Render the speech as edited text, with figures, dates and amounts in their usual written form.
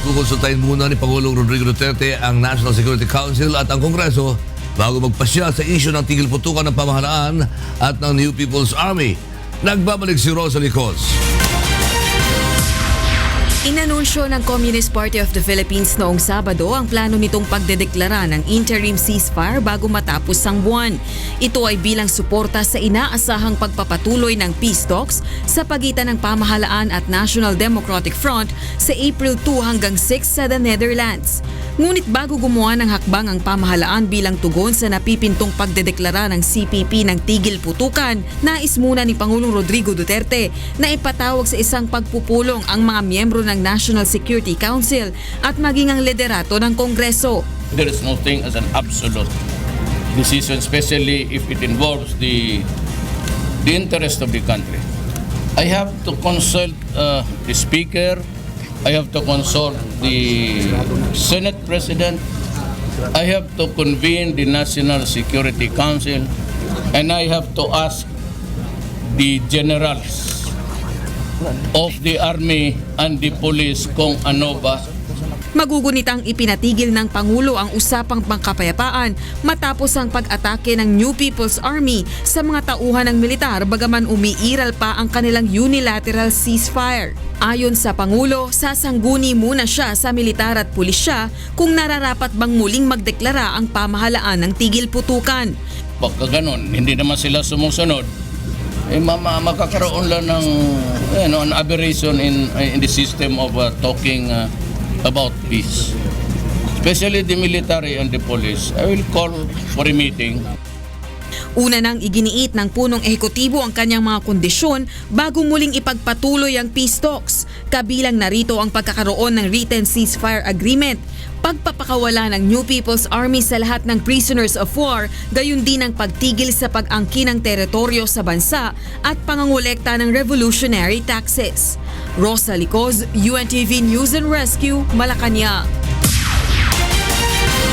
kukonsultahin muna ni Pangulong Rodrigo Duterte ang National Security Council at ang Kongreso bago magpasya sa isyu ng tigil putukan ng pamahalaan at ng New People's Army. Nagbabalik si Rosalie Cos. Inanunsyo ng Communist Party of the Philippines noong Sabado ang plano nitong pagdedeklara ng interim ceasefire bago matapos ang buwan. Ito ay bilang suporta sa inaasahang pagpapatuloy ng peace talks sa pagitan ng pamahalaan at National Democratic Front sa April 2 hanggang 6 sa the Netherlands. Ngunit bago gumawa ng hakbang ang pamahalaan bilang tugon sa napipintong pagdedeklara ng CPP ng tigil putukan, nais muna ni Pangulong Rodrigo Duterte na ipatawag sa isang pagpupulong ang mga miyembro ng National Security Council at maging ang liderato ng Kongreso. There is no thing as an absolute decision, especially if it involves the interest of the country. I have to consult the Speaker. I have to consult the Senate President. I have to convene the National Security Council. And I have to ask the generals of the Army and the Police kung ano ba. Magugunitang ipinatigil ng Pangulo ang usapang pangkapayapaan matapos ang pag-atake ng New People's Army sa mga tauhan ng militar bagaman umiiral pa ang kanilang unilateral ceasefire. Ayon sa Pangulo, sasangguni muna siya sa militar at pulisya kung nararapat bang muling magdeklara ang pamahalaan ng tigil putukan. Pagka ganon, hindi naman sila sumusunod, makakaroon lang ng an aberration in the system of talking about peace. Especially the military and the police. I will call for a meeting. Una nang iginiit ng punong ehekutibo ang kanyang mga kondisyon bago muling ipagpatuloy ang peace talks. Kabilang narito ang pagkakaroon ng written ceasefire agreement, pagpapakawala ng New People's Army sa lahat ng prisoners of war, gayon din ang pagtigil sa pag-angkin ng teritoryo sa bansa at pangangolekta ng revolutionary taxes. Rosalie Cos, UNTV News and Rescue, Malacanang.